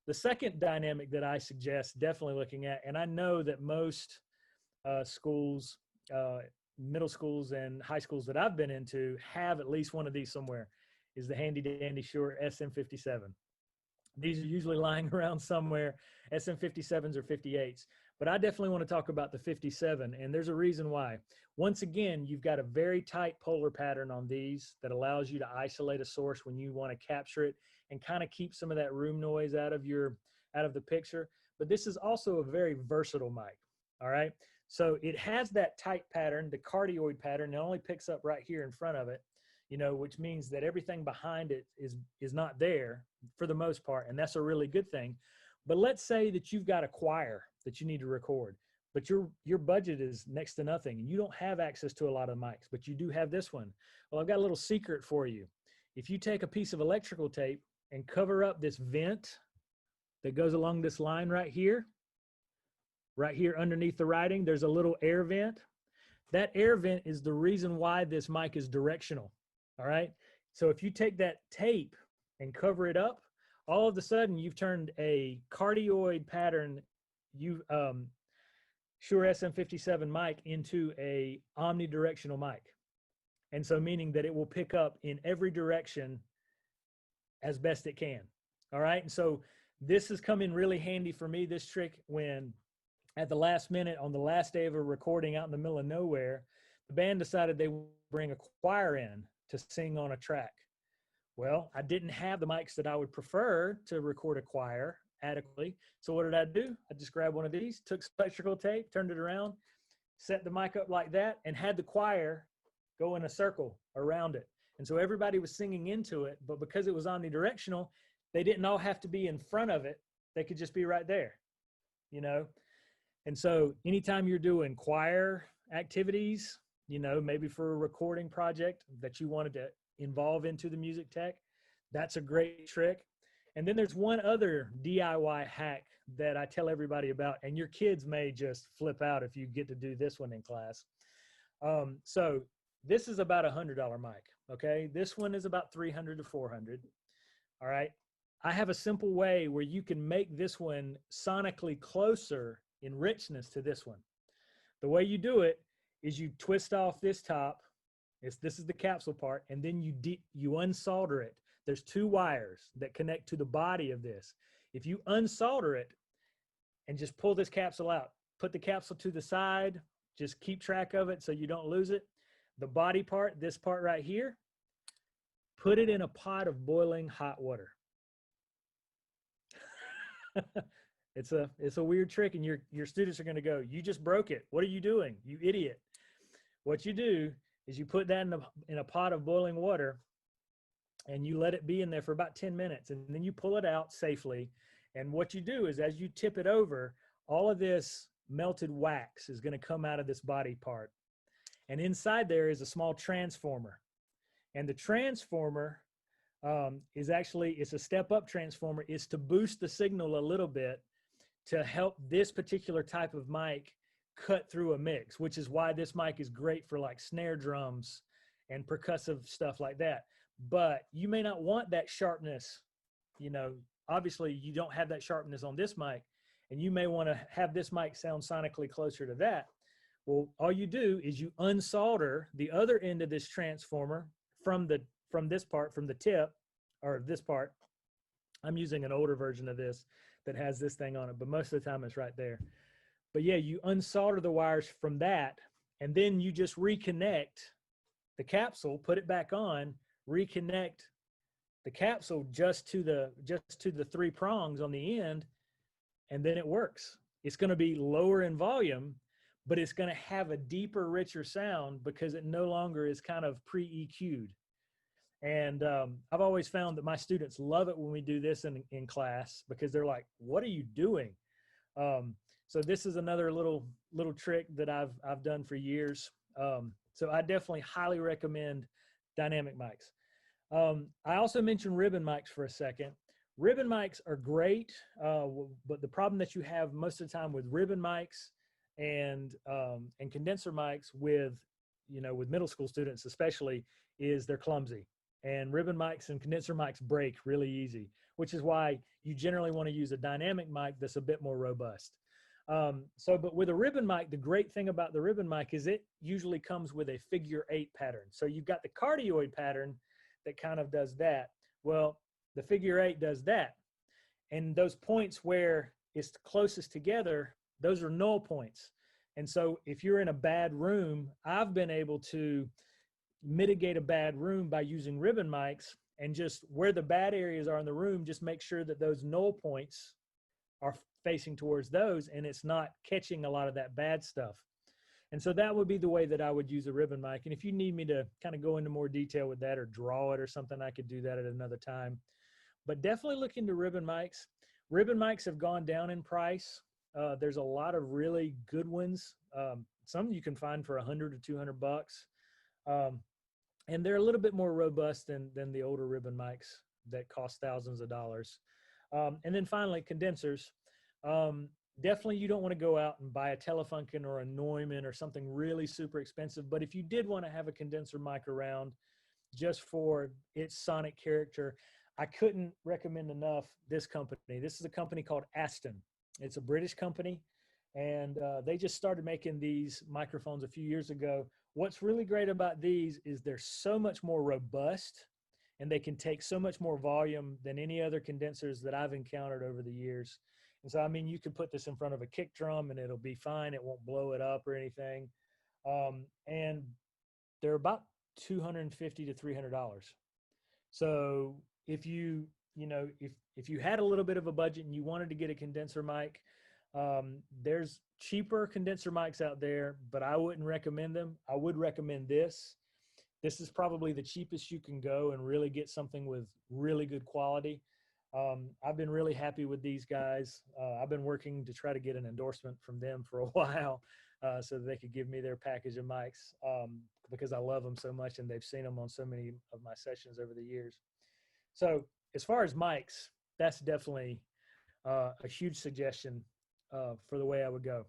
the second dynamic that I suggest definitely looking at, and I know that most schools, middle schools and high schools that I've been into have at least one of these somewhere, is the handy dandy Shure SM57. These are usually lying around somewhere, SM57s or 58s. But I definitely want to talk about the 57, and there's a reason why. Once again, you've got a very tight polar pattern on these that allows you to isolate a source when you want to capture it and kind of keep some of that room noise out of the picture. But this is also a very versatile mic. All right. So it has that tight pattern, the cardioid pattern. It only picks up right here in front of it, you know, which means that everything behind it is not there for the most part. And that's a really good thing. But let's say that you've got a choir that you need to record, but your budget is next to nothing and you don't have access to a lot of mics, but you do have this one. Well, I've got a little secret for you. If you take a piece of electrical tape and cover up this vent that goes along this line right here underneath the writing, there's a little air vent. That air vent is the reason why this mic is directional. All right. So if you take that tape and cover it up, all of a sudden you've turned a cardioid pattern, Shure SM57 mic into a omnidirectional mic. And so meaning that it will pick up in every direction as best it can. All right. And so this has come in really handy for me, this trick, when at the last minute on the last day of a recording out in the middle of nowhere, the band decided they would bring a choir in to sing on a track. Well, I didn't have the mics that I would prefer to record a choir adequately. So what did I do? I just grabbed one of these, took some electrical tape, turned it around, set the mic up like that, and had the choir go in a circle around it. And so everybody was singing into it, but because it was omnidirectional, they didn't all have to be in front of it. They could just be right there, you know? And so anytime you're doing choir activities, you know, maybe for a recording project that you wanted to involve into the music tech, that's a great trick. And then there's one other DIY hack that I tell everybody about, and your kids may just flip out if you get to do this one in class. So this is about $100 mic, okay? This one is about $300 to $400, all right? I have a simple way where you can make this one sonically closer in richness to this one. The way you do it is you twist off this top. This is the capsule part, and then you unsolder it. There's two wires that connect to the body of this. If you unsolder it and just pull this capsule out, put the capsule to the side, just keep track of it so you don't lose it. The body part, this part right here, put it in a pot of boiling hot water. It's a weird trick, and your students are going to go, "You just broke it. What are you doing, you idiot?" What you do is you put that in a pot of boiling water, and you let it be in there for about 10 minutes, and then you pull it out safely. And what you do is, as you tip it over, all of this melted wax is going to come out of this body part, and inside there is a small transformer. And the transformer it's a step-up transformer, is to boost the signal a little bit to help this particular type of mic cut through a mix, which is why this mic is great for like snare drums and percussive stuff like that. But you may not want that sharpness, you know, obviously you don't have that sharpness on this mic, and you may want to have this mic sound sonically closer to that. Well, all you do is you unsolder the other end of this transformer from this part, from the tip, or this part. I'm using an older version of this that has this thing on it, but most of the time it's right there. But yeah, you unsolder the wires from that, and then you just reconnect the capsule, put it back on, reconnect the capsule just to the three prongs on the end, and then it works. It's going to be lower in volume, but it's going to have a deeper, richer sound because it no longer is kind of pre-EQ'd. And I've always found that my students love it when we do this in class, because they're like, "What are you doing?" So this is another little trick that I've done for years. So I definitely highly recommend dynamic mics. I also mentioned ribbon mics for a second. Ribbon mics are great, but the problem that you have most of the time with ribbon mics and condenser mics with middle school students especially is they're clumsy. And ribbon mics and condenser mics break really easy. which is why you generally want to use a dynamic mic that's a bit more robust. But with a ribbon mic, the great thing about the ribbon mic is it usually comes with a figure 8 pattern. So you've got the cardioid pattern that kind of does that. Well, the figure 8 does that. And those points where it's closest together, those are null points. And so if you're in a bad room, I've been able to mitigate a bad room by using ribbon mics, and just where the bad areas are in the room, just make sure that those null points are facing towards those, and it's not catching a lot of that bad stuff. And so that would be the way that I would use a ribbon mic. And if you need me to kind of go into more detail with that or draw it or something, I could do that at another time. But definitely look into ribbon mics. Ribbon mics have gone down in price. There's a lot of really good ones. Some you can find for $100 to $200. And they're a little bit more robust than the older ribbon mics that cost thousands of dollars. And then finally, condensers. Definitely you don't want to go out and buy a Telefunken or a Neumann or something really super expensive. But if you did want to have a condenser mic around just for its sonic character, I couldn't recommend enough this company. This is a company called Aston. It's a British company, and they just started making these microphones a few years ago. What's really great about these is they're so much more robust, and they can take so much more volume than any other condensers that I've encountered over the years. And so, I mean, you could put this in front of a kick drum and it'll be fine. It won't blow it up or anything. And they're about $250 to $300. So if you had a little bit of a budget and you wanted to get a condenser mic, there's cheaper condenser mics out there, but I wouldn't recommend them. I would recommend this. This is probably the cheapest you can go and really get something with really good quality. I've been really happy with these guys. I've been working to try to get an endorsement from them for a while so that they could give me their package of mics because I love them so much and they've seen them on so many of my sessions over the years. So as far as mics, that's definitely a huge suggestion for the way I would go.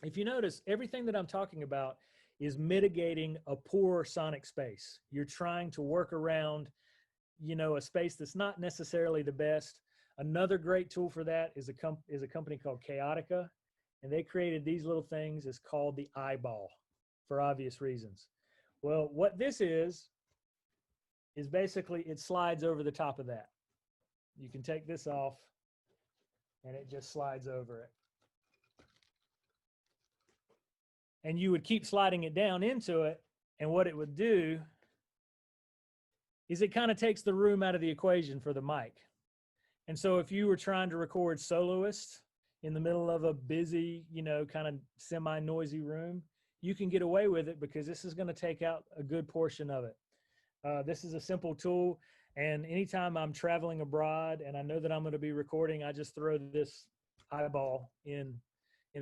If you notice, everything that I'm talking about is mitigating a poor sonic space. You're trying to work around, a space that's not necessarily the best. Another great tool for that is a company called Chaotica, and they created these little things. It's called the eyeball for obvious reasons. Well, what this is basically it slides over the top of that. You can take this off and it just slides over it. And you would keep sliding it down into it, and what it would do is it kind of takes the room out of the equation for the mic. And so if you were trying to record soloists in the middle of a busy, kind of semi-noisy room, you can get away with it because this is going to take out a good portion of it. This is a simple tool, and anytime I'm traveling abroad and I know that I'm going to be recording, I just throw this eyeball in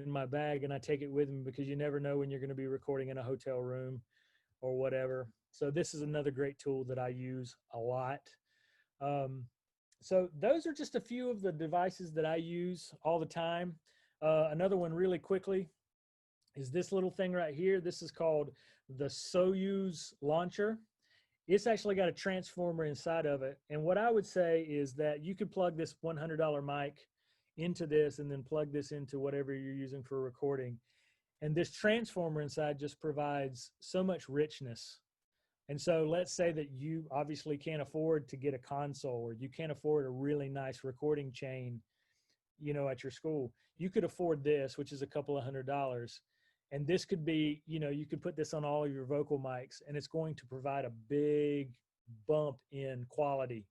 my bag and I take it with me because you never know when you're going to be recording in a hotel room or whatever. So this is another great tool that I use a lot. So those are just a few of the devices that I use all the time. Another one really quickly is this little thing right here. This is called the Soyuz launcher. It's actually got a transformer inside of it. And what I would say is that you could plug this $100 mic into this and then plug this into whatever you're using for recording. And this transformer inside just provides so much richness. And so let's say that you obviously can't afford to get a console, or you can't afford a really nice recording chain, at your school. You could afford this, which is a couple of $100. And this could be, you could put this on all of your vocal mics, and it's going to provide a big bump in quality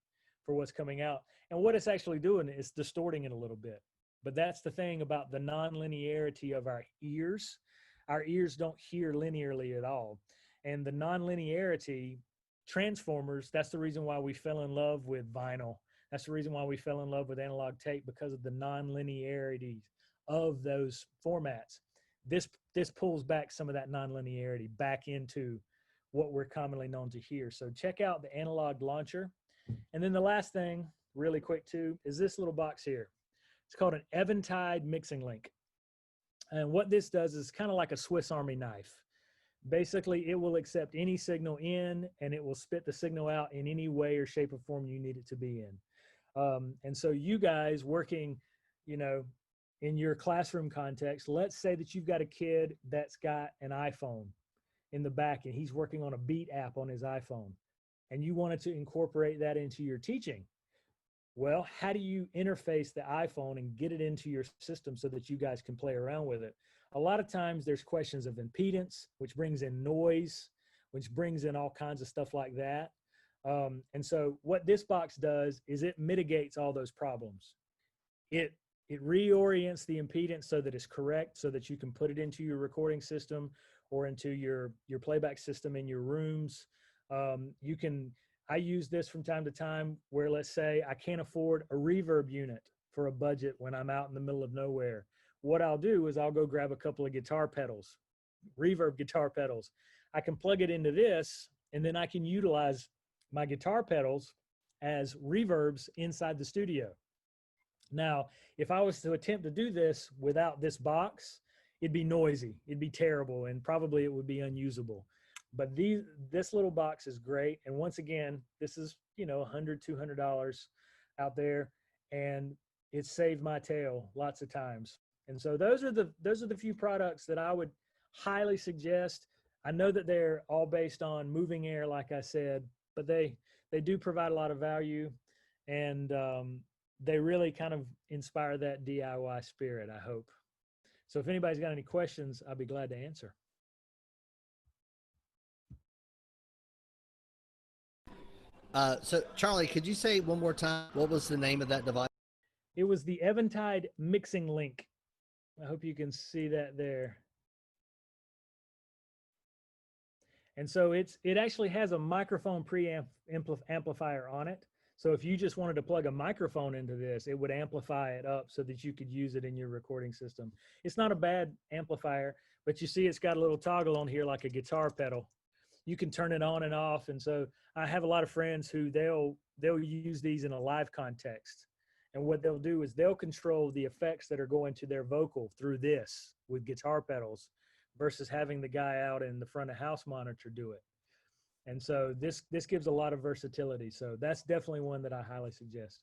for what's coming out. And what it's actually doing is distorting it a little bit. But that's the thing about the non-linearity of our ears. Our ears don't hear linearly at all. And the non-linearity transformers, that's the reason why we fell in love with vinyl. That's the reason why we fell in love with analog tape, because of the non-linearity of those formats. This pulls back some of that non-linearity back into what we're commonly known to hear. So check out the analog launcher. And then the last thing, really quick too, is this little box here. It's called an Eventide mixing link. And what this does is kind of like a Swiss Army knife. Basically, it will accept any signal in, and it will spit the signal out in any way or shape or form you need it to be in. And so you guys working, you know, in your classroom context, let's say that you've got a kid that's got an iPhone in the back and he's working on a Beat app on his iPhone, and you wanted to incorporate that into your teaching. Well, how do you interface the iPhone and get it into your system so that you guys can play around with it? A lot of times there's questions of impedance, which brings in noise, which brings in all kinds of stuff like that. And so what this box does is it mitigates all those problems. It reorients the impedance so that it's correct, so that you can put it into your recording system or into your playback system in your rooms. You can, I use this from time to time where, let's say I can't afford a reverb unit for a budget when I'm out in the middle of nowhere. What I'll do is I'll go grab a couple of guitar pedals, reverb guitar pedals. I can plug it into this, and then I can utilize my guitar pedals as reverbs inside the studio. Now, if I was to attempt to do this without this box, it'd be noisy, it'd be terrible, and probably it would be unusable. But this little box is great. And once again, this is, you know, $100, $200 out there, and it saved my tail lots of times. And so those are the few products that I would highly suggest. I know that they're all based on moving air, like I said, but they do provide a lot of value, and they really kind of inspire that DIY spirit, I hope. So if anybody's got any questions, I'll be glad to answer. So Charlie, could you say one more time, what was the name of that device? It was the Eventide Mixing Link. I hope you can see that there. And so it actually has a microphone preamp amplifier on it. So if you just wanted to plug a microphone into this, it would amplify it up so that you could use it in your recording system. It's not a bad amplifier, but you see it's got a little toggle on here like a guitar pedal. You can turn it on and off. And so I have a lot of friends who they'll use these in a live context. And what they'll do is they'll control the effects that are going to their vocal through this with guitar pedals versus having the guy out in the front of house monitor do it. And so this gives a lot of versatility. So that's definitely one that I highly suggest.